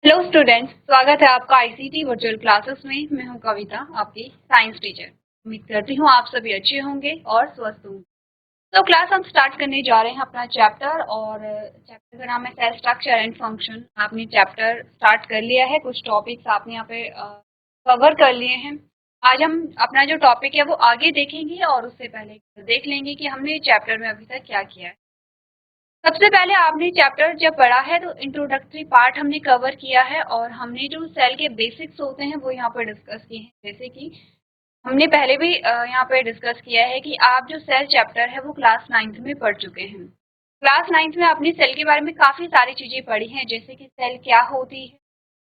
Hello students, स्वागत है आपका आईसीटी वर्चुअल क्लासेस में। मैं हूं कविता, आपकी साइंस टीचर। उम्मीद करती हूं आप सभी अच्छे होंगे और स्वस्थ होंगे। तो क्लास हम स्टार्ट करने जा रहे हैं अपना चैप्टर, और चैप्टर का नाम है सेल स्ट्रक्चर एंड फंक्शन। आपने चैप्टर स्टार्ट कर लिया है, कुछ टॉपिक्स आपने यहाँ पे कवर कर लिए हैं। आज हम अपना जो टॉपिक है वो आगे देखेंगे, और उससे पहले देख लेंगे कि हमने चैप्टर में अभी तक क्या किया है। सबसे पहले आपने चैप्टर जब पढ़ा है तो इंट्रोडक्टरी पार्ट हमने कवर किया है, और हमने जो सेल के बेसिक्स होते हैं वो यहाँ पर डिस्कस किए हैं। जैसे कि हमने पहले भी यहाँ पे डिस्कस किया है कि आप जो सेल चैप्टर है वो क्लास 9th में पढ़ चुके हैं। क्लास 9th में आपने सेल के बारे में काफ़ी सारी चीज़ें पढ़ी हैं, जैसे कि सेल क्या होती है,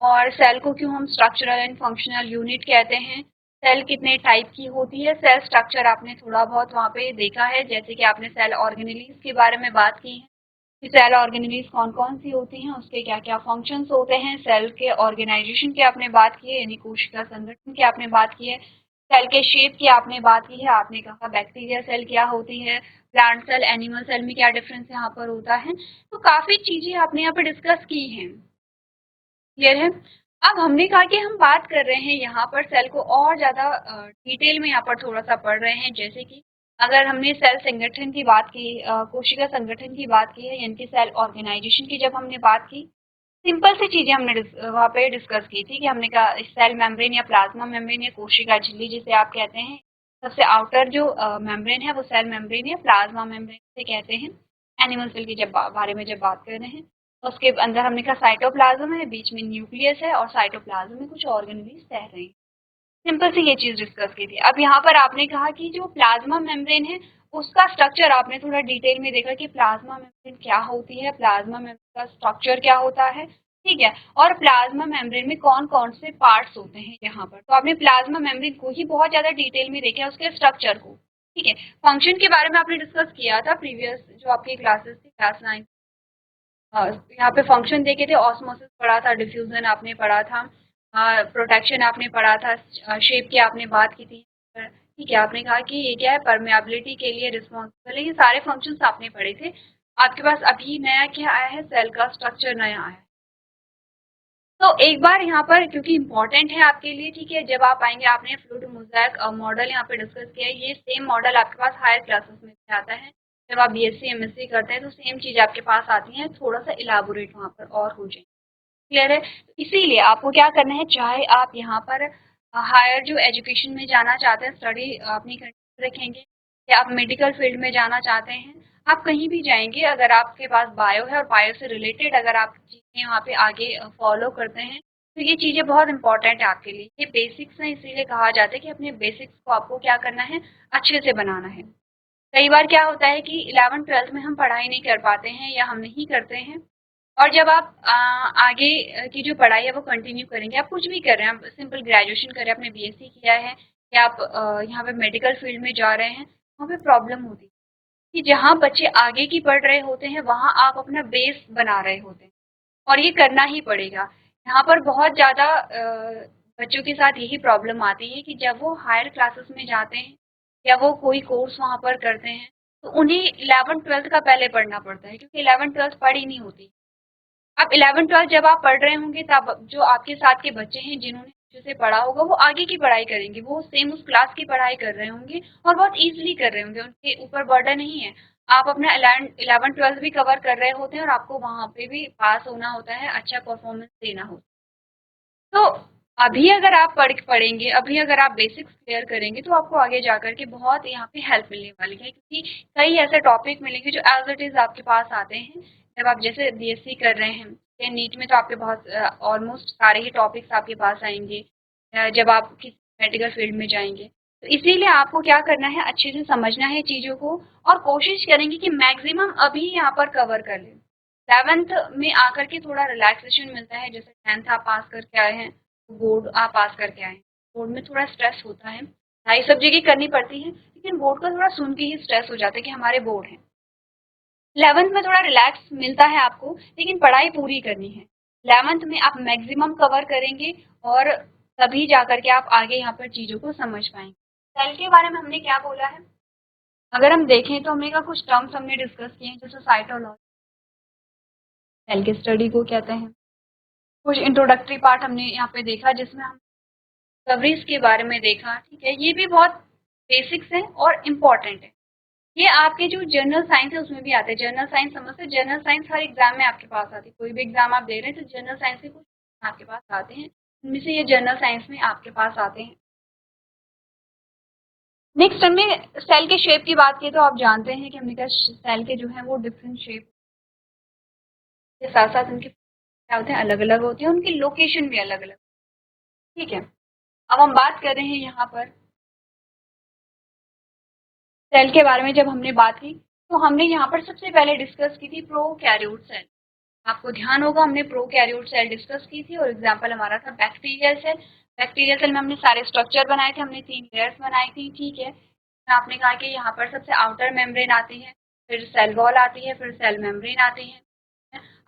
और सेल को क्यों हम स्ट्रक्चरल एंड फंक्शनल यूनिट कहते हैं, सेल कितने टाइप की होती है, सेल स्ट्रक्चर आपने थोड़ा बहुत वहाँ पे देखा है। जैसे कि आपने सेल ऑर्गेनेलीज के बारे में बात की है कि सेल ऑर्गेनेलीज कौन कौन सी होती हैं, उसके क्या क्या फंक्शंस होते हैं। सेल के ऑर्गेनाइजेशन की आपने बात की है, यानी कोशिका संगठन की आपने बात की है। सेल के शेप की आपने बात की है, आपने कहा बैक्टीरिया सेल क्या होती है, प्लांट सेल एनिमल सेल में क्या डिफरेंस यहाँ पर होता है। तो काफ़ी चीज़ें आपने यहाँ पर डिस्कस की हैं। क्लियर है। अब हमने कहा कि हम बात कर रहे हैं यहाँ पर सेल को और ज़्यादा डिटेल में यहाँ पर थोड़ा सा पढ़ रहे हैं। जैसे कि अगर हमने सेल संगठन की बात की, कोशिका संगठन की बात की है, यानी कि सेल ऑर्गेनाइजेशन की जब हमने बात की, सिंपल सी चीज़ें हमने वहाँ पे डिस्कस की थी कि हमने कहा सेल मेम्ब्रेन या प्लाज्मा मेम्ब्रेन या कोशिका झिल्ली जिसे आप कहते हैं, सबसे आउटर जो मेम्ब्रेन है वो सेल मेम्ब्रेन या प्लाज्मा मेम्ब्रेन से कहते हैं। एनिमल सेल की जब बारे में जब बात कर रहे हैं, उसके अंदर हमने कहा साइटोप्लाज्म है, बीच में न्यूक्लियस है, और साइटोप्लाज्म में कुछ ऑर्गेनेल्स तैर रहे हैं। सिंपल सी ये चीज डिस्कस की थी। अब यहाँ पर आपने कहा कि जो प्लाज्मा मेम्ब्रेन है उसका स्ट्रक्चर आपने थोड़ा डिटेल में देखा कि प्लाज्मा मेम्ब्रेन क्या होती है, प्लाज्मा मेम्ब्रेन का स्ट्रक्चर क्या होता है, ठीक है, और प्लाज्मा मेम्ब्रेन में कौन कौन से पार्ट्स होते हैं यहाँ पर। तो आपने प्लाज्मा मेम्ब्रेन को ही बहुत ज्यादा डिटेल में देखा, उसके स्ट्रक्चर को, ठीक है। फंक्शन के बारे में आपने डिस्कस किया था प्रीवियस जो आपकी क्लासेस थी, क्लास 9। यहाँ पे फंक्शन देखे थे, ऑस्मोसिस पढ़ा था, डिफ्यूजन आपने पढ़ा था, प्रोटेक्शन आपने पढ़ा था, शेप की आपने बात की थी, ठीक है। आपने कहा कि ये क्या है, परमेबिलिटी के लिए रिस्पॉन्सिबल है। ये सारे फंक्शंस आपने पढ़े थे। आपके पास अभी नया क्या आया है, सेल का स्ट्रक्चर नया आया है। तो एक बार यहाँ पर, क्योंकि इम्पोर्टेंट है आपके लिए, ठीक है, जब आप आएंगे, आपने फ्लूइड मोज़ेक मॉडल यहाँ पे डिस्कस किया है, ये सेम मॉडल आपके पास हायर क्लासेस में भी आता है। जब आप बीएससी एमएससी करते हैं तो सेम चीज आपके पास आती है, थोड़ा सा इलाबोरेट वहाँ पर और हो जाए। क्लियर है। इसीलिए आपको क्या करना है, चाहे आप यहाँ पर हायर जो एजुकेशन में जाना चाहते हैं, स्टडी अपनी कंटिन्यू रखेंगे, या आप मेडिकल फील्ड में जाना चाहते हैं, आप कहीं भी जाएंगे, अगर आपके पास बायो है और बायो से रिलेटेड अगर आप चीज़ें वहाँ पे आगे फॉलो करते हैं, तो ये चीज़ें बहुत इंपॉर्टेंट है आपके लिए। ये बेसिक्स हैं, इसीलिए कहा जाता है कि अपने बेसिक्स को आपको क्या करना है, अच्छे से बनाना है। कई बार क्या होता है कि 11th 12th में हम पढ़ाई नहीं कर पाते हैं, या हम नहीं करते हैं, और जब आप आगे की जो पढ़ाई है वो कंटिन्यू करेंगे, आप कुछ भी कर रहे हैं, आप सिंपल ग्रेजुएशन कर रहे हैं, आपने बीएससी किया है, या आप यहाँ पे मेडिकल फील्ड में जा रहे हैं, वहाँ पे प्रॉब्लम होती है कि जहाँ बच्चे आगे की पढ़ रहे होते हैं वहाँ आप अपना बेस बना रहे होते हैं, और ये करना ही पड़ेगा। यहाँ पर बहुत ज़्यादा बच्चों के साथ यही प्रॉब्लम आती है कि जब वो हायर क्लासेस में जाते हैं या वो कोई कोर्स वहाँ पर करते हैं, तो उन्हें 11th 12th का पहले पढ़ना पड़ता है, क्योंकि 11th 12th पढ़ी नहीं होती। अब 11th 12th जब आप पढ़ रहे होंगे, तब जो आपके साथ के बच्चे हैं जिन्होंने अच्छे से पढ़ा होगा, वो आगे की पढ़ाई करेंगे, वो सेम उस क्लास की पढ़ाई कर रहे होंगे और बहुत ईजिली कर रहे होंगे, उनके ऊपर बर्डन नहीं है। आप अपना 11th 12th भी कवर कर रहे होते हैं, और आपको वहाँ पे भी पास होना होता है, अच्छा परफॉर्मेंस देना होता है। तो अभी अगर आप पढ़ेंगे, अभी अगर आप बेसिक्स क्लियर करेंगे, तो आपको आगे जाकर के बहुत यहाँ पे हेल्प मिलने वाली है, क्योंकि कई ऐसे टॉपिक मिलेंगे जो एज इट इज आपके पास आते हैं जब आप जैसे बीएससी कर रहे हैं, या नीट में तो आपके बहुत ऑलमोस्ट सारे ही टॉपिक्स आपके पास आएंगे, जब आप किसी मेडिकल फील्ड में जाएंगे। तो इसीलिए आपको क्या करना है, अच्छे से समझना है चीज़ों को, और कोशिश करेंगे कि मैक्सिमम अभी यहाँ पर कवर कर लें। 11th में आकर के थोड़ा रिलैक्सेशन मिलता है, जैसे 10th आप पास करके आए हैं, बोर्ड आप पास करके आए, बोर्ड में थोड़ा स्ट्रेस होता है, पढ़ाई सब जगह करनी पड़ती है, लेकिन बोर्ड का थोड़ा सुन के ही स्ट्रेस हो जाता है कि हमारे बोर्ड है। 11th में थोड़ा रिलैक्स मिलता है आपको, लेकिन पढ़ाई पूरी करनी है। 11th में आप मैक्सिमम कवर करेंगे, और तभी जाकर के आप आगे यहाँ पर चीज़ों को समझ पाएंगे। सेल के बारे में हमने क्या बोला है, अगर हम देखें तो हमने का कुछ टर्म्स हमने डिस्कस किए हैं, जैसे साइटोलॉजी, सेल की स्टडी को कहते हैं, कुछ इंट्रोडक्टरी पार्ट हमने यहाँ पे देखा जिसमें हम डिस्कवरीज के बारे में देखा, ठीक है। ये भी बहुत बेसिक्स हैं और इम्पॉर्टेंट है। ये आपके जो जनरल साइंस है उसमें भी आते हैं। जनरल साइंस समझते हैं, जनरल साइंस हर एग्जाम में आपके पास आती है। कोई भी एग्जाम आप दे रहे हैं तो जनरल साइंस के कुछ आपके पास आते हैं, उनमें से ये जनरल साइंस में आपके पास आते हैं। नेक्स्ट हमने सेल के शेप की बात की तो आप जानते हैं कि हमने कहा सेल के जो है वो डिफरेंट शेप के साथ साथ उनके क्या होते हैं, अलग अलग होते हैं, उनकी लोकेशन भी अलग अलग, ठीक है। अब हम बात कर रहे हैं यहाँ पर सेल के बारे में। जब हमने बात की तो हमने यहाँ पर सबसे पहले डिस्कस की थी प्रोकैरियोट सेल। आपको ध्यान होगा हमने प्रोकैरियोट सेल डिस्कस की थी और एग्जाम्पल हमारा था बैक्टीरियल सेल। बैक्टीरियल सेल में हमने सारे स्ट्रक्चर बनाए थे, हमने 3 लेयर्स बनाई थी, ठीक है। आपने कहा कि यहाँ पर सबसे आउटर मेम्ब्रेन आती है, फिर सेल वॉल आती है, फिर सेल मेम्ब्रेन आती है।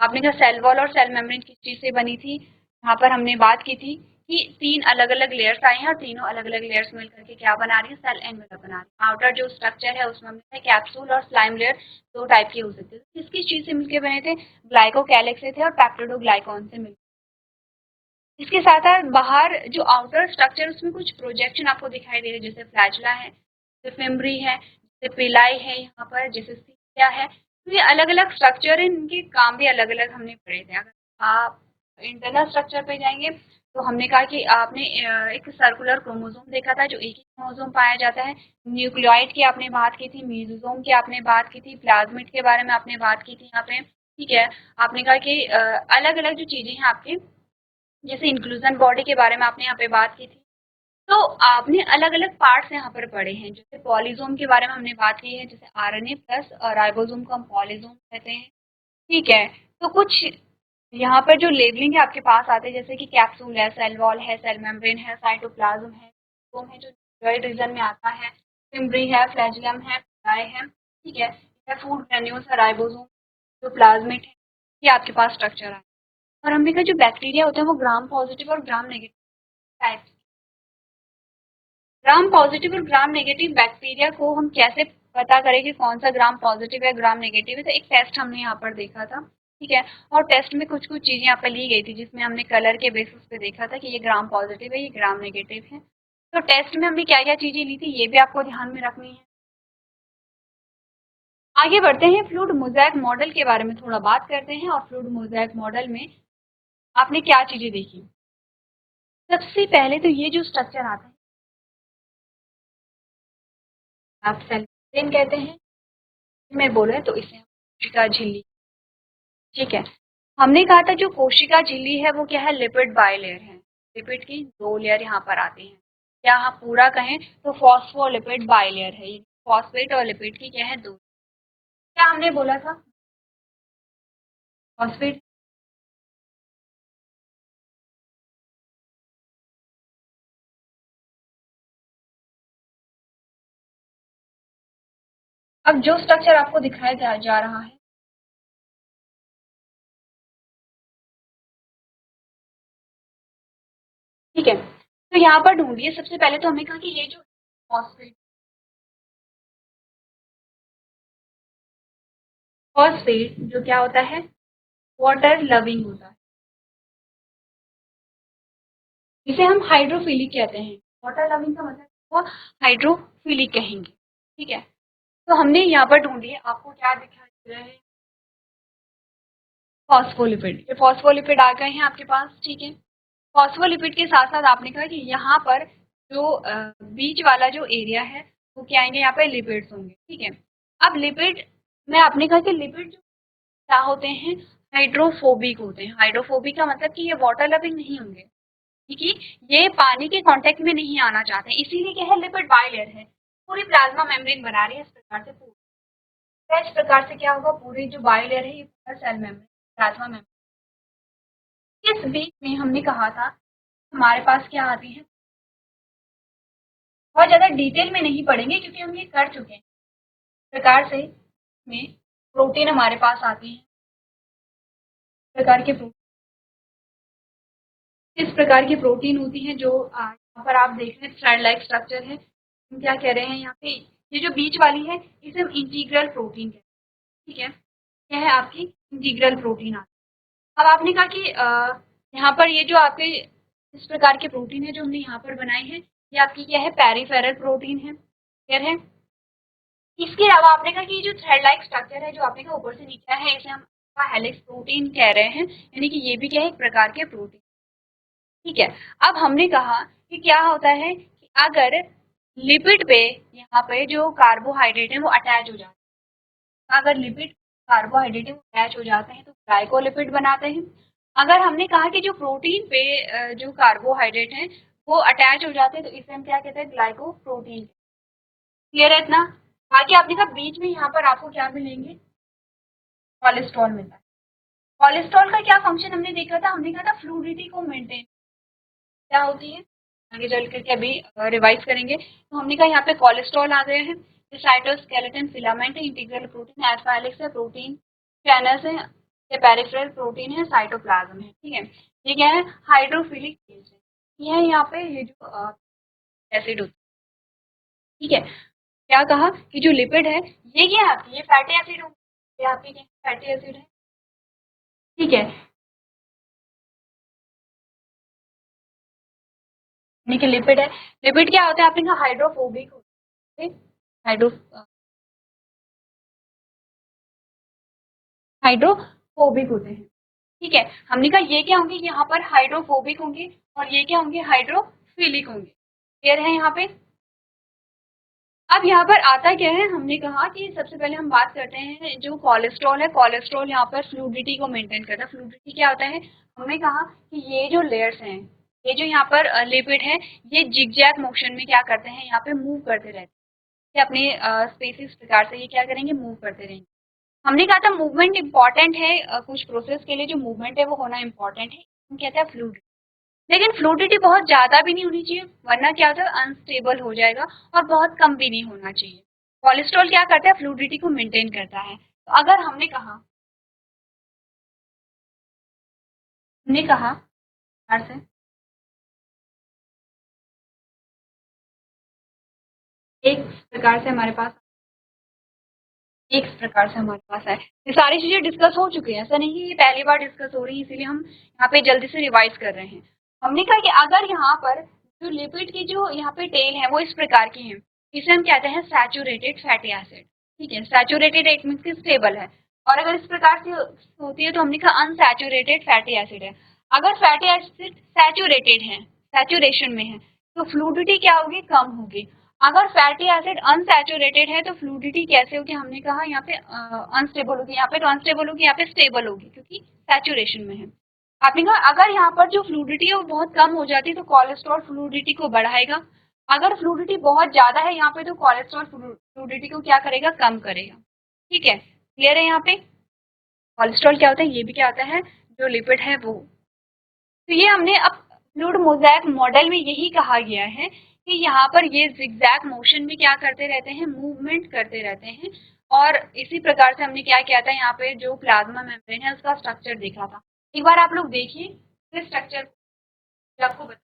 आपने कहा सेल वॉल और सेल मेम्ब्रेन किस चीज से बनी थी, यहाँ पर हमने बात की थी कि 3 अलग अलग लेयर्स आई हैं और तीनों अलग अलग लेयर्स मिलकर के क्या बना रही है, सेल एनवेलप बना रही है। आउटर जो स्ट्रक्चर है उसमें हमने कैप्सूल और स्लाइम लेयर 2 टाइप की हो सकती है। किस किस चीज से मिलकर बने थे, ग्लाइकोकैलिक्स से थे और पेप्टिडोग्लाइकॉन से मिलकर। इसके साथ साथ बाहर जो आउटर स्ट्रक्चर उसमें कुछ प्रोजेक्शन आपको दिखाई दे रहे हैं, जैसे फ्लैजुला है, जैसे फिम्ब्री है, जैसे पिलाई है, यहाँ पर जैसे सीलिया है। तो ये अलग अलग स्ट्रक्चर है, इनके काम भी अलग अलग हमने पढ़े थे। अगर आप इंटरनल स्ट्रक्चर पे जाएंगे तो हमने कहा कि आपने एक सर्कुलर क्रोमोसोम देखा था जो एक ही क्रोमोसोम पाया जाता है। न्यूक्लियोइड की आपने बात की थी, मेसोसोम की आपने बात की थी, प्लाज्मिड के बारे में आपने बात की थी यहाँ पे, ठीक है। आपने कहा कि अलग अलग जो चीजें हैं आपके, जैसे इंक्लूजन बॉडी के बारे में आपने यहाँ पे बात की थी। तो आपने अलग अलग पार्ट्स यहाँ पर पढ़े हैं, जैसे पॉलीजोम के बारे में हमने बात की है, जैसे आरएनए प्लस राइबोसोम को हम पॉलीजोम कहते हैं, ठीक है। तो कुछ यहाँ पर जो लेबलिंग है आपके पास आते हैं, जैसे कि कैप्सूल है, सेल वॉल है, सेल मेम्ब्रेन है, साइटोप्लाज्म है, सोम है जो न्यूक्लियोइड रीजन में आता है, फिम्ब्री है, फ्लैजुलम है, पिलाई है, ठीक है, फूड ग्रेन्यूल्स है, राइबोसोम जो प्लाज्मिड है, ये आपके पास स्ट्रक्चर है। और हमने कहा जो बैक्टीरिया होते हैं वो ग्राम पॉजिटिव और gram negative type. Gram positive और ग्राम नेगेटिव बैक्टीरिया को हम कैसे पता करें कि कौन सा ग्राम पॉजिटिव है ग्राम नेगेटिव है, तो एक टेस्ट हमने यहाँ पर देखा था, ठीक है। और टेस्ट में कुछ कुछ चीजें यहाँ पर ली गई थी जिसमें हमने कलर के बेसिस पे देखा था कि ये ग्राम पॉजिटिव है, ये ग्राम नेगेटिव है। तो टेस्ट में हमने क्या क्या चीजें ली थी ये भी आपको ध्यान में रखनी है। आगे बढ़ते हैं, फ्लूइड मोज़ेक मॉडल के बारे में थोड़ा बात करते हैं। और फ्लूइड मोज़ेक मॉडल में आपने क्या चीजें देखी। सबसे पहले तो ये जो स्ट्रक्चर आता है आप सेल मेम्ब्रेन कहते हैं, में बोले तो इसे हम कोशिका झिल्ली, ठीक है। हमने कहा था जो कोशिका झिल्ली है वो क्या है, लिपिड बाइलेयर है। लिपिड की 2 लेयर यहाँ पर आती हैं, या हम पूरा कहें तो फॉस्फोलिपिड बाइलेयर है। फॉस्फेट और लिपिड की क्या है, 2। क्या हमने बोला था, फॉस्फेट। अब जो स्ट्रक्चर आपको दिखाया जा रहा है, ठीक है। तो यहाँ पर ढूंढिए, सबसे पहले तो हमने कहा कि ये जो फॉस्फेट, फॉस्फेट जो क्या होता है, वाटर लविंग होता है, जिसे हम हाइड्रोफिलिक कहते हैं। वाटर लविंग का मतलब वो हाइड्रोफिलिक कहेंगे, ठीक है। तो हमने यहाँ पर ढूंढिए, आपको क्या दिखाई दे रहा है, फॉस्फोलिपिड। ये फॉस्फोलिपिड आ गए हैं आपके पास, ठीक है। फॉस्फोलिपिड के साथ साथ आपने कहा कि यहाँ पर जो बीच वाला जो एरिया है वो क्या आएंगे, यहाँ पे लिपिड्स होंगे, ठीक है। अब लिपिड में आपने कहा कि लिपिड जो क्या होते हैं, हाइड्रोफोबिक होते हैं। हाइड्रोफोबिक का मतलब कि ये वाटर लविंग नहीं होंगे, क्योंकि ये पानी के कांटेक्ट में नहीं आना चाहते हैं, इसीलिए क्या है, लिपिड बाइलेयर है, पूरी प्लाज्मा मेम्ब्रेन बना रही है इस प्रकार से। पूरी इस प्रकार से क्या होगा, पूरी जो बाइलेयर है ये पूरा सेल मेम्ब्रेन, प्लाज्मा मेम्ब्रेन। इस बीच में हमने कहा था हमारे पास क्या आती है, बहुत ज्यादा डिटेल में नहीं पढ़ेंगे क्योंकि हम ये कर चुके हैं। इस प्रकार से में प्रोटीन हमारे पास आती है, प्रकार के इस प्रकार की प्रोटीन होती हैं जो यहाँ पर आप देख रहे हैं थ्रेड लाइक स्ट्रक्चर है। हम क्या कह रहे हैं यहाँ पे, ये जो बीच वाली है इसे हम इंटीग्रल प्रोटीन कहते हैं, ठीक है। यह है आपकी इंटीग्रल प्रोटीन आती है। अब आपने कहा कि यहाँ पर ये जो आपके इस प्रकार के प्रोटीन है जो हमने यहाँ पर बनाए हैं, ये आपकी क्या है, पेरिफेरल प्रोटीन है, क्लियर है। इसके अलावा आपने कहा कि जो थ्रेड लाइक स्ट्रक्चर है जो आपने कहा ऊपर से नीचे है, इसे हम हेलिक्स प्रोटीन कह रहे हैं, यानी कि ये भी क्या है, एक प्रकार के प्रोटीन, ठीक है। अब हमने कहा कि क्या होता है कि अगर लिपिड पे यहाँ पे जो कार्बोहाइड्रेट है वो अटैच हो जाते हैं, अगर लिपिड कार्बोहाइड्रेट अटैच हो जाते हैं तो ग्लाइकोलिपिड बनाते हैं। अगर हमने कहा कि जो प्रोटीन पे जो कार्बोहाइड्रेट है वो अटैच हो जाते हैं तो इसे हम क्या कहते हैं, ग्लाइकोप्रोटीन, क्लियर है इतना। बाकी आपने कहा बीच में यहाँ पर आपको क्या मिलेंगे, कोलेस्ट्रॉल मिलता है। कोलेस्ट्रॉल का क्या फंक्शन हमने देखा था, हमने कहा था फ्लूइडिटी को मेंटेन क्या होती है, आगे चल करके अभी रिवाइज करेंगे। तो हमने कहा यहाँ पे कोलेस्ट्रॉल आ गए हैं, ये साइटोस्केलेटन फिलामेंट है, इंटीग्रल प्रोटीन है, अल्फा हेलिक्स है, प्रोटीन चैनल्स है, ये पेरिफेरल प्रोटीन है, साइटोप्लाज्म है, ठीक है। ये क्या है, हाइड्रोफिलिक फेज है, ये है यहाँ पे ये जो एसिड होता है, ठीक है। क्या कहा कि जो लिपिड है ये क्या है आपकी, ये फैटी एसिड हो, ये आपकी क्या फैटी एसिड है, ठीक है। यानी कि लिपिड है, लिपिड क्या होता है आपने कहा हाइड्रोफोबिक होते हैं, हाइड्रो हाइड्रोफोबिक होते हैं, ठीक है। हमने कहा ये क्या होंगे, यहाँ पर हाइड्रोफोबिक होंगे और ये क्या होंगे, हाइड्रोफिलिक होंगे, क्लियर है यहाँ पे। अब यहाँ पर आता क्या है, हमने कहा कि सबसे पहले हम बात करते हैं जो कोलेस्ट्रॉल है, कोलेस्ट्रॉल यहाँ पर फ्लूइडिटी को मेंटेन करता है। फ्लूइडिटी क्या होता है, हमने कहा कि ये जो लेयर्स हैं, ये जो यहाँ पर लिपिड है, ये जिगजैग मोशन में क्या करते हैं, यहाँ पे मूव करते रहते हैं, अपने स्पेसिस प्रकार से ये क्या करेंगे, मूव करते रहेंगे। हमने कहा था मूवमेंट इंपॉर्टेंट है, कुछ प्रोसेस के लिए जो मूवमेंट है वो होना इंपॉर्टेंट है, हम कहते हैं फ्लूइडिटी। लेकिन फ्लूइडिटी बहुत ज्यादा भी नहीं होनी चाहिए, वरना क्या होता है, अनस्टेबल हो जाएगा, और बहुत कम भी नहीं होना चाहिए। कोलेस्ट्रॉल क्या करता है, फ्लूइडिटी को मेंटेन करता है। तो अगर हमने कहा से एक प्रकार से हमारे पास एक प्रकार से हमारे पास है, ये सारी चीजें डिस्कस हो चुकी हैं, ऐसा नहीं कि ये पहली बार डिस्कस हो रही है, इसीलिए हम यहाँ पे जल्दी से रिवाइज कर रहे हैं। हमने कहा कि अगर यहाँ पर जो लिपिड की जो यहाँ पे टेल है वो इस प्रकार की है, इसे हम कहते हैं सैचुरेटेड फैटी एसिड, ठीक है। सैचुरेटेड इट मीन्स की स्टेबल है, और अगर इस प्रकार से होती है तो हमने कहा अनसैचुरेटेड फैटी एसिड है। अगर फैटी एसिड सैचुरेटेड है, सैचुरेशन में है, तो फ्लूइडिटी क्या होगी, कम होगी। अगर फैटी एसिड अनसैचुरेटेड है तो फ्लूइडिटी कैसे होगी, हमने कहा यहाँ पे अनस्टेबल होगी, यहाँ पे तो अनस्टेबल होगी, यहाँ पे स्टेबल होगी क्योंकि सैचुरेशन में है। आपने कहा अगर यहाँ पर जो फ्लूइडिटी है वो बहुत कम हो जाती है तो कोलेस्ट्रॉल फ्लूइडिटी को बढ़ाएगा, अगर फ्लूइडिटी बहुत ज्यादा है यहाँ पे तो कोलेस्ट्रॉल फ्लूइडिटी को क्या करेगा, कम करेगा, ठीक है। क्लियर है यहाँ पे। कोलेस्ट्रॉल क्या होता है, ये भी क्या होता है, जो लिपिड है वो। तो ये हमने अब फ्लूइड मोज़ेक मॉडल में यही कहा गया है कि यहाँ पर ये जिगजैग मोशन में क्या करते रहते हैं, मूवमेंट करते रहते हैं। और इसी प्रकार से हमने क्या किया था, यहाँ पे जो प्लाज्मा मेम्ब्रेन है उसका स्ट्रक्चर देखा था। एक बार आप लोग देखिए इस स्ट्रक्चर को, आपको बता,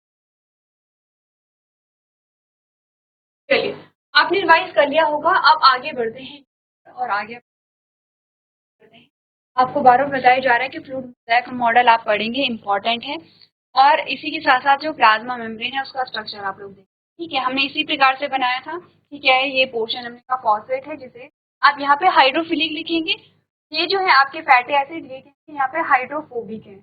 चलिए आपने रिवाइज कर लिया होगा, अब आगे बढ़ते हैं और आगे बढ़ते हैं। आपको बार बार बताया जा रहा है कि फ्लूइड मोज़ेक मॉडल आप पढ़ेंगे, इंपॉर्टेंट है। और इसी के साथ साथ जो प्लाज्मा मेम्ब्रेन है उसका स्ट्रक्चर आप लोग देखें, ठीक है। हमने इसी प्रकार से बनाया था कि क्या है, ये पोर्शन हमने का फॉस्फेट है जिसे आप यहाँ पे हाइड्रोफिलिक लिखेंगे, ये जो है आपके फैटी एसिड, ये यहाँ पे हाइड्रोफोबिक है।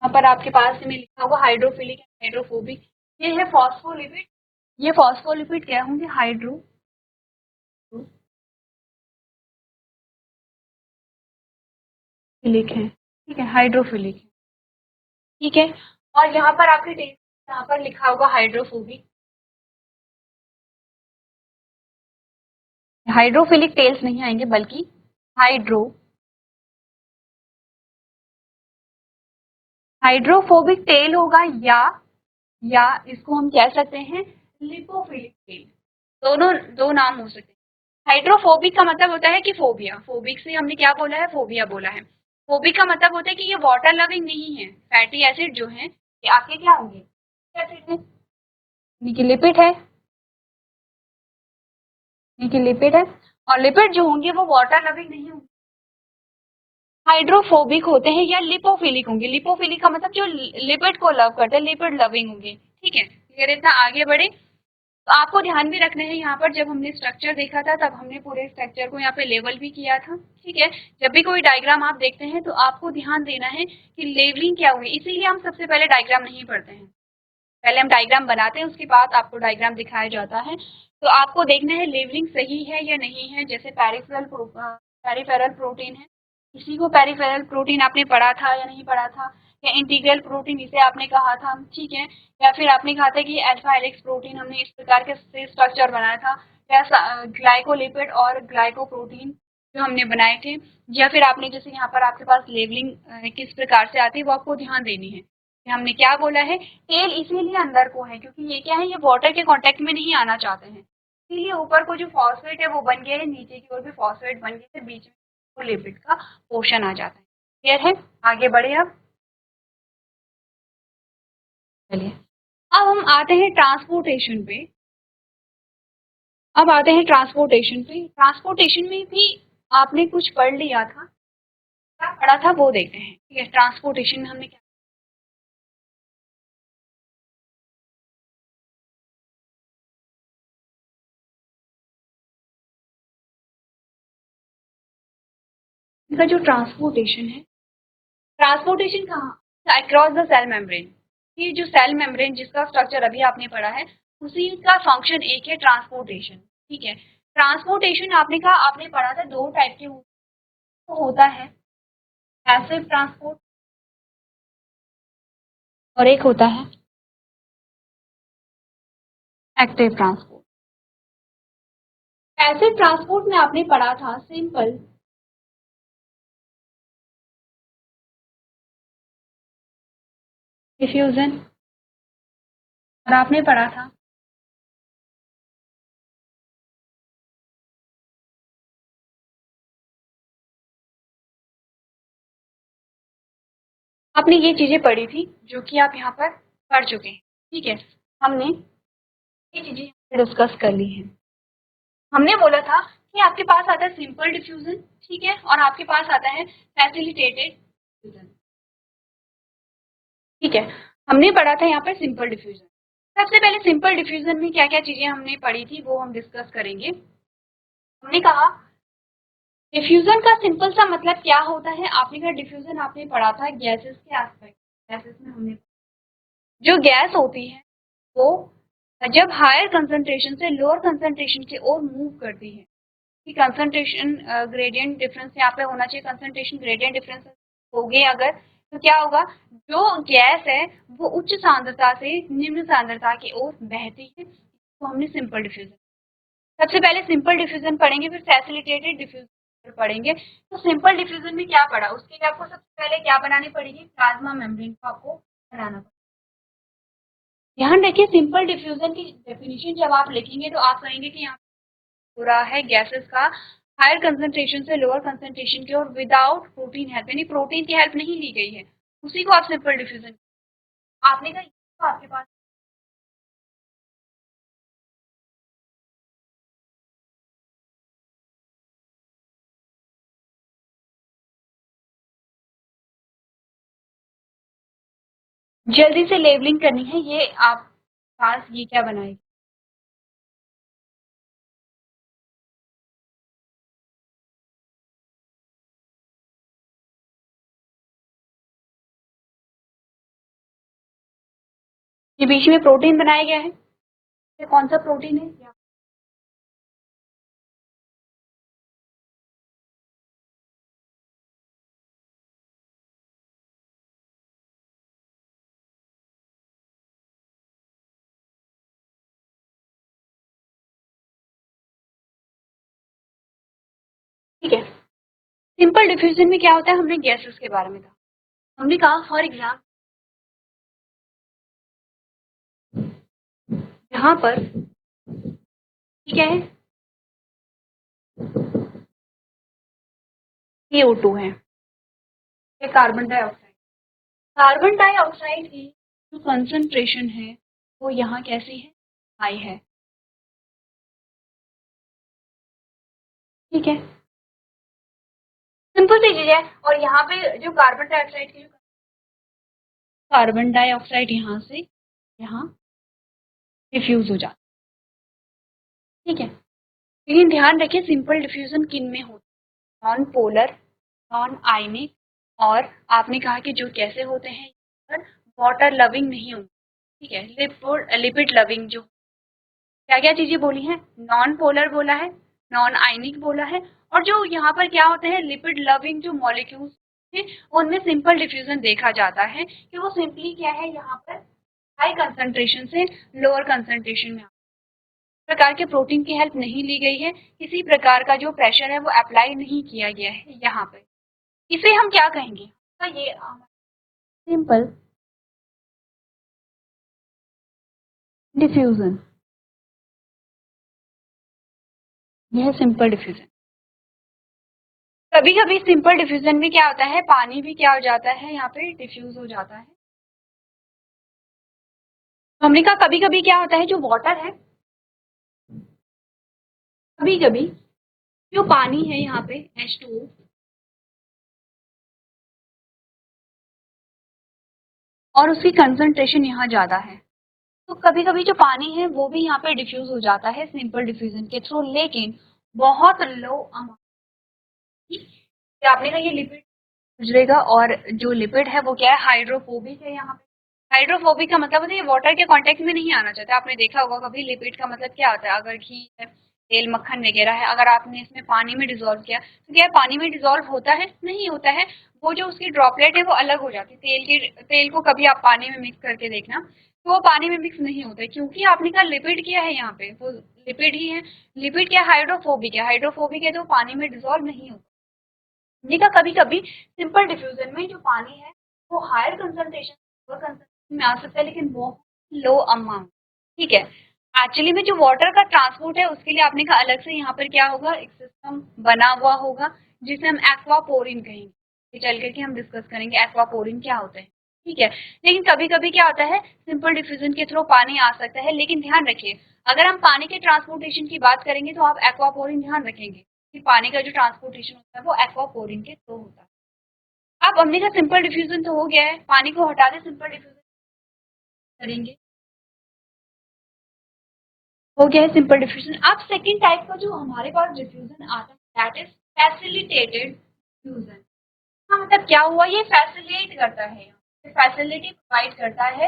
यहाँ पर आपके पास में लिखा होगा हाइड्रोफिलिक एंड हाइड्रोफोबिक। ये है फॉस्फोलिपिड, ये फॉस्फोलिपिड क्या होंगे, हाइड्रोफिलिक है, ठीक है, हाइड्रोफिलिक है, ठीक है। और यहाँ पर आपके यहाँ पर लिखा होगा हाइड्रोफोबिक, हाइड्रोफिलिक टेल्स नहीं आएंगे बल्कि हाइड्रो हाइड्रोफोबिक टेल होगा, या इसको हम कह सकते हैं लिपोफिलिक टेल, दोनों दो नाम हो सकते हैं। हाइड्रोफोबिक का मतलब होता है कि फोबिया, फोबिक से हमने क्या बोला है, फोबिया बोला है। फोबिक का मतलब होता है कि ये वाटर लविंग नहीं है, फैटी एसिड जो है ये आपके क्या होंगे, एसिड है, लिपिड है, लिपिड है। और लिपिड जो होंगे वो वाटर लविंग नहीं होंगे, हाइड्रोफोबिक होते हैं या लिपोफिलिक होंगे। लिपोफिलिक का मतलब जो लिपिड को लव करते हैं, लिपिड लविंग होंगे। ठीक है, अगर इतना आगे बढ़े तो आपको ध्यान भी रखना है, यहाँ पर जब हमने स्ट्रक्चर देखा था तब हमने पूरे स्ट्रक्चर को यहाँ पे लेवल भी किया था। ठीक है, जब भी कोई डायग्राम आप देखते हैं तो आपको ध्यान देना है कि लेवलिंग क्या हुई, इसीलिए हम सबसे पहले डायग्राम नहीं पढ़ते हैं, पहले हम डायग्राम बनाते हैं, उसके बाद आपको डायग्राम दिखाया जाता है। तो आपको देखना है लेवलिंग सही है या नहीं है। जैसे पेरिफेरल प्रोटीन है, इसी को पेरिफेरल प्रोटीन आपने पढ़ा था या नहीं पढ़ा था, या इंटीग्रल प्रोटीन इसे आपने कहा था। ठीक है, या फिर आपने कहा था कि अल्फा हेलिक्स प्रोटीन हमने इस प्रकार के स्ट्रक्चर बनाया था, या ग्लाइकोलिपिड और ग्लाइकोप्रोटीन जो हमने बनाए थे। या फिर आपने जैसे यहाँ पर आपके पास लेवलिंग किस प्रकार से आती है वो आपको ध्यान देनी है। हमने क्या बोला है, टेल इसीलिए अंदर को है क्योंकि ये क्या है, ये वाटर के कांटेक्ट में नहीं आना चाहते हैं, इसीलिए ऊपर को जो फॉस्फेट है वो बन गया है, नीचे की ओर भी फॉस्फेट बन गया है, बीच में वो लिपिड का पोर्शन आ जाता है। क्लियर है, आगे बढ़े अब। चलिए अब हम आते हैं ट्रांसपोर्टेशन पे। अब आते हैं ट्रांसपोर्टेशन पे। ट्रांसपोर्टेशन में भी आपने कुछ पढ़ लिया था, क्या पढ़ा था वो देखते हैं। ठीक है, ट्रांसपोर्टेशन में हमने क्या, इनका जो ट्रांसपोर्टेशन है, ट्रांसपोर्टेशन कहाँ, अक्रॉस द सेल मेम्ब्रेन। ये जो सेल मेम्ब्रेन जिसका स्ट्रक्चर अभी आपने पढ़ा है, उसी का फंक्शन एक है ट्रांसपोर्टेशन। ठीक है, ट्रांसपोर्टेशन आपने कहा, आपने पढ़ा था दो टाइप के होता है, पैसिव ट्रांसपोर्ट और एक होता है एक्टिव ट्रांसपोर्ट। पैसिव ट्रांसपोर्ट में आपने पढ़ा था सिंपल डिफ्यूजन, और आपने पढ़ा था आपने ये चीजें पढ़ी थी जो कि आप यहाँ पर पढ़ चुके हैं। ठीक है, हमने ये चीजें डिस्कस कर ली हैं। हमने बोला था कि आपके पास आता है सिंपल डिफ्यूजन, ठीक है, और आपके पास आता है फैसिलिटेटेड डिफ्यूजन। ठीक है, हमने पढ़ा था यहाँ पर सिंपल डिफ्यूजन। सबसे पहले सिंपल डिफ्यूजन में क्या क्या चीजें हमने पढ़ी थी वो हम डिस्कस करेंगे। हमने कहा डिफ्यूजन का सिंपल सा मतलब क्या होता है, आपने कहा डिफ्यूजन आपने पढ़ा था गैसेस के एस्पेक्ट। गैसेस में हमने जो गैस होती है वो जब हायर कंसंट्रेशन से लोअर कंसंट्रेशन की ओर मूव करती है, कि कंसंट्रेशन ग्रेडियंट डिफरेंस यहाँ पे होना चाहिए, कंसंट्रेशन ग्रेडियंट डिफरेंस हो गए अगर, तो क्या होगा, जो गैस है वो उच्च सांद्रता से निम्न सांद्रता की ओर बहती है, तो हमने सिंपल डिफ्यूजन। सबसे पहले सिंपल डिफ्यूजन पढ़ेंगे, फिर फैसिलिटेटेड डिफ्यूजन पढ़ेंगे। तो सिंपल डिफ्यूजन में क्या पढ़ा, उसके लिए आपको सबसे पहले क्या बनानी पड़ेगी, प्लाज्मा मेम्ब्रेन को आपको बनाना पड़ेगा। ध्यान रखिए सिंपल डिफ्यूजन की डेफिनेशन जब आप लिखेंगे तो आप कहेंगे कि यहाँ हो रहा है गैसेस का हायर कंसंट्रेशन से लोअर कंसंट्रेशन की ओर विदाउट प्रोटीन हेल्प, यानी प्रोटीन की हेल्प नहीं ली गई है, उसी को आप सिंपल डिफ्यूजन। आपने कहा तो आपके पास जल्दी से लेबलिंग करनी है, ये आप पास ये क्या बनाएगी, ये बीच में प्रोटीन बनाया गया है, ये कौन सा प्रोटीन है। ठीक है, सिंपल डिफ्यूजन में क्या होता है, हमने गैसेस के बारे में कहा, हमने कहा फॉर एग्जाम्पल यहाँ पर क्या है, CO2 है, ये कार्बन डाइऑक्साइड। कार्बन डाइऑक्साइड की जो कंसंट्रेशन है वो यहाँ कैसी है, हाई है। ठीक है, सिंपल सी चीज है। और यहाँ पे जो कार्बन डाइऑक्साइड यहाँ से यहाँ डिफ्यूज हो जाता है, ठीक है। लेकिन ध्यान रखिए सिंपल डिफ्यूजन किन में होता है, नॉन पोलर, नॉन आयनिक, और आपने कहा कि जो कैसे होते हैं वाटर लविंग नहीं होते, ठीक है। लिपिड लविंग जो क्या क्या चीजें बोली हैं, नॉन पोलर बोला है, नॉन आयनिक बोला है, और जो यहाँ पर क्या होते हैं लिपिड लविंग जो मॉलिक्यूल्स हैं उनमें सिंपल डिफ्यूजन देखा जाता है कि वो सिंपली क्या है यहाँ पर हाई कंसंट्रेशन से लोअर कंसंट्रेशन में प्रकार के प्रोटीन की हेल्प नहीं ली गई है, किसी प्रकार का जो प्रेशर है वो अप्लाई नहीं किया गया है यहाँ पे। इसे हम क्या कहेंगे, तो ये सिंपल डिफ्यूजन, यह सिंपल डिफ्यूजन। कभी कभी सिंपल डिफ्यूजन में क्या होता है, पानी भी क्या हो जाता है यहाँ पे डिफ्यूज हो जाता है। हमने कहा कभी कभी क्या होता है जो वाटर है, कभी कभी जो पानी है यहाँ पे H2O और उसकी कंसंट्रेशन यहाँ ज्यादा है, तो कभी कभी जो पानी है वो भी यहाँ पे डिफ्यूज हो जाता है सिंपल डिफ्यूजन के थ्रू, लेकिन बहुत लो अमाउंट। आपने कहा ये लिपिड गुजरेगा, और जो लिपिड है वो क्या है हाइड्रोफोबिक है। यहाँ पे हाइड्रोफोबिक का मतलब होता है ये वाटर के कांटेक्ट में नहीं आना चाहता। आपने देखा होगा कभी लिपिड का मतलब क्या होता है, अगर घी है, तेल, मक्खन वगैरह है, अगर आपने इसमें पानी में डिजोल्व किया तो क्या पानी में डिजोल्व होता है, नहीं होता है, वो जो उसकी ड्रॉपलेट है वो अलग हो जाती है। तेल को कभी आप पानी में मिक्स करके देखना तो वो पानी में मिक्स नहीं होता है, क्योंकि आपने कहा लिपिड क्या है यहाँ पे, वो लिपिड ही है। लिपिड क्या हाइड्रोफोबिक है, हाइड्रोफोबिक है तो पानी में डिजोल्व नहीं होता। देखा कभी कभी सिंपल डिफ्यूजन में जो पानी है वो हायर कंसंट्रेशन में आ सकता है, लेकिन बहुत लो अमाउंट, ठीक है। एक्चुअली में जो वाटर का ट्रांसपोर्ट है उसके लिए आपने कहा अलग से यहाँ पर क्या होगा, एक सिस्टम बना हुआ होगा जिसे हम एक्वापोरिन कहेंगे। चल करके हम डिस्कस करेंगे एक्वापोरिन क्या होता है, ठीक है। लेकिन कभी कभी क्या होता है सिंपल डिफ्यूजन के थ्रू पानी आ सकता है, लेकिन ध्यान रखिए अगर हम पानी के ट्रांसपोर्टेशन की बात करेंगे तो आप एक्वापोरिन ध्यान रखेंगे कि पानी का जो ट्रांसपोर्टेशन होता है वो एक्वापोरिन के थ्रू होता है। अब हमने कहा सिंपल डिफ्यूजन तो हो गया है, पानी को हटा दे, सिंपल डिफ्यूजन करेंगे, हो गया है सिंपल डिफ्यूजन। अब सेकंड टाइप का जो हमारे पास डिफ्यूजन आता है दैट इज फैसिलिटेटेड डिफ्यूजन। हाँ मतलब क्या हुआ, ये फैसिलिटेट करता है, फैसिलिटी प्रोवाइड करता है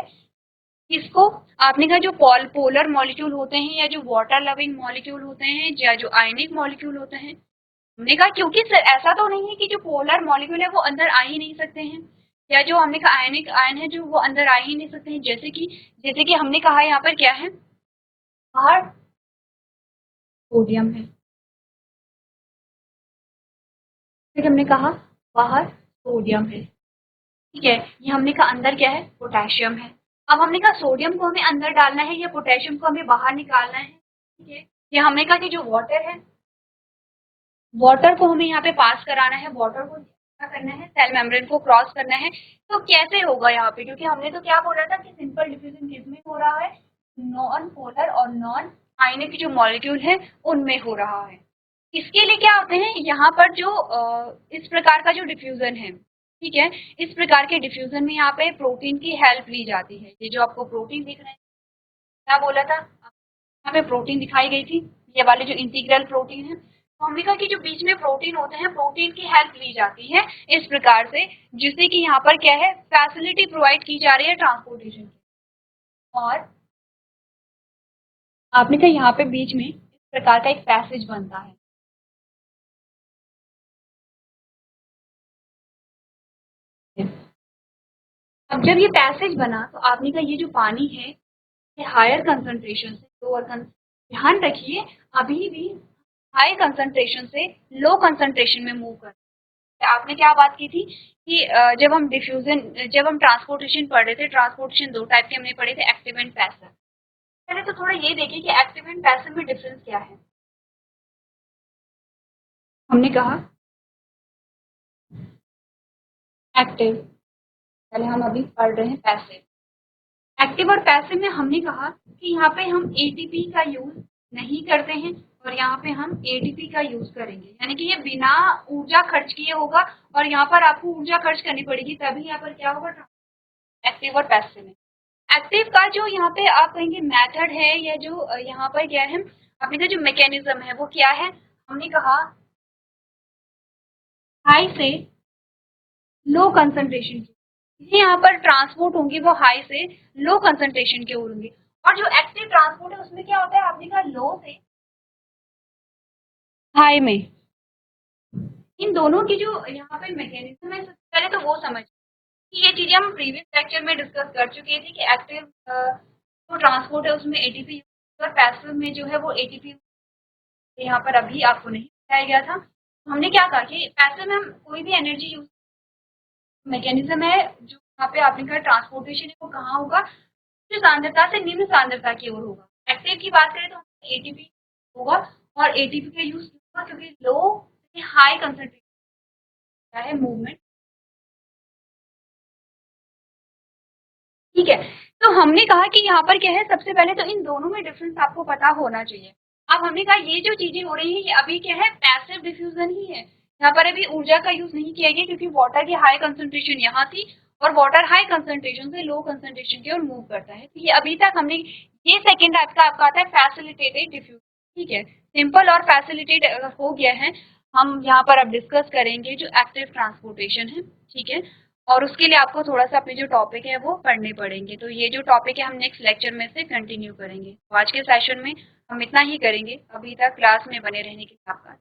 किसको, आपने कहा जो पोलर मॉलिक्यूल होते हैं या जो वाटर लविंग मॉलिक्यूल होते हैं या जो आयनिक मॉलिक्यूल होते हैं। हमने कहा क्योंकि ऐसा तो नहीं है कि जो पोलर मॉलिक्यूल है वो अंदर आ ही नहीं सकते हैं, या जो हमने कहा आयनिक आयन है जो वो अंदर आ ही नहीं सकते हैं, जैसे कि हमने कहा यहाँ पर क्या है, बाहर सोडियम है, फिर हमने कहा बाहर सोडियम है, ठीक है। ये हमने कहा अंदर क्या है, पोटेशियम है। अब हमने कहा सोडियम को हमें अंदर डालना है या पोटेशियम को हमें बाहर निकालना है, ठीक है। ये हमने कहा कि जो वाटर है, वाटर को हमें यहाँ पे पास कराना है, वाटर को क्या करना है, सेल मेम्ब्रेन को क्रॉस करना है। तो कैसे होगा यहाँ पे, क्योंकि हमने तो क्या बोला था कि सिंपल डिफ्यूजन किसमें हो रहा है, नॉन पोलर और नॉन आयनिक जो मॉलिक्यूल है उनमें हो रहा है। इसके लिए क्या होते हैं यहाँ पर जो इस प्रकार का जो डिफ्यूजन है, ठीक है, इस प्रकार के डिफ्यूजन में यहाँ पे प्रोटीन की हेल्प ली जाती है। ये जो आपको प्रोटीन दिख रहे हैं, क्या बोला था, यहाँ पे प्रोटीन दिखाई गई थी, ये वाले जो इंटीग्रल प्रोटीन है, तो हमने कहा कि जो बीच में प्रोटीन होते हैं प्रोटीन की हेल्प ली जाती है इस प्रकार से, जिससे कि यहाँ पर क्या है फैसिलिटी प्रोवाइड की जा रही है ट्रांसपोर्टेशन की। और आपने कहा यहाँ पे बीच में इस प्रकार का एक पैसेज बनता है, अब जब ये पैसेज बना तो आपने कहा ये जो पानी है ये हायर कंसंट्रेशन से लोअर, ध्यान रखिए अभी भी हाई कंसंट्रेशन से लो कंसंट्रेशन में मूव कर। आपने क्या बात की थी कि जब हम ट्रांसपोर्टेशन पढ़ रहे थे, ट्रांसपोर्टेशन दो टाइप के हमने पढ़े थे, एक्टिव एंड पैसिव। पहले तो थोड़ा ये देखिए कि एक्टिव एंड पैसिव में डिफरेंस क्या है। हमने कहा एक्टिव, पहले हम अभी पढ़ रहे हैं पैसिव। एक्टिव और पैसिव में हमने कहा कि यहाँ पे हम एटीपी का यूज नहीं करते हैं और यहाँ पे हम एटीपी का यूज करेंगे, यानी कि ये बिना ऊर्जा खर्च किए होगा और यहाँ पर आपको ऊर्जा खर्च करनी पड़ेगी, तभी यहाँ पर क्या होगा, एक्टिव और पैसिव में। एक्टिव का जो यहाँ पे आप कहेंगे मेथड है या जो यहाँ पर क्या है, अपने का जो मैकेनिज्म है वो क्या है, हमने कहा हाई से लो कंसंट्रेशन की, यहाँ पर ट्रांसपोर्ट होंगी वो हाई से लो कंसंट्रेशन के होंगे। और जो एक्टिव ट्रांसपोर्ट है उसमें क्या होता है, आपने कहा लो से हाई में। इन दोनों की जो यहाँ पे मैकेनिज्म है, सबसे पहले तो वो समझ कि ये चीजें हम प्रीवियस लेक्चर में डिस्कस कर चुके थे कि एक्टिव जो ट्रांसपोर्ट है उसमें एटीपी और पैसिव में जो है वो एटीपी यहाँ पर अभी आपको नहीं बताया गया था। तो हमने क्या कहा कि पैसिव में हम कोई भी एनर्जी यूज मैकेनिज्म है, जो यहाँ पे आपने कहा ट्रांसपोर्टेशन है वो कहाँ होगा, उच्च सांद्रता से निम्न सांद्रता की ओर होगा। एक्टिव की बात करें तो एटीपी होगा और एटीपी का यूज होगा क्योंकि लो हाई कंसंट्रेशन है मूवमेंट। ठीक है, तो हमने कहा कि यहाँ पर क्या है, सबसे पहले तो इन दोनों में डिफरेंस आपको पता होना चाहिए। अब हमने कहा ये जो चीजें हो रही है ये अभी क्या है, पैसिव डिफ्यूजन ही है, यहाँ पर अभी ऊर्जा का यूज नहीं किया गया क्योंकि वाटर की हाई कंसंट्रेशन यहाँ थी और वाटर हाई कंसंट्रेशन से लो कंसंट्रेशन की ओर मूव करता है। तो ये अभी तक हमने ये सेकेंड टाइप का आपका आता है फैसिलिटेटेड डिफ्यूजन। ठीक है, सिंपल और फैसिलिटेट हो गया है, हम यहाँ पर अब डिस्कस करेंगे जो एक्टिव ट्रांसपोर्टेशन है। ठीक है, और उसके लिए आपको थोड़ा सा अपने जो टॉपिक है वो पढ़ने पड़ेंगे, तो ये जो टॉपिक है हम नेक्स्ट लेक्चर में से कंटिन्यू करेंगे। तो आज के सेशन में हम इतना ही करेंगे, अभी तक क्लास में बने रहने के लिए आपका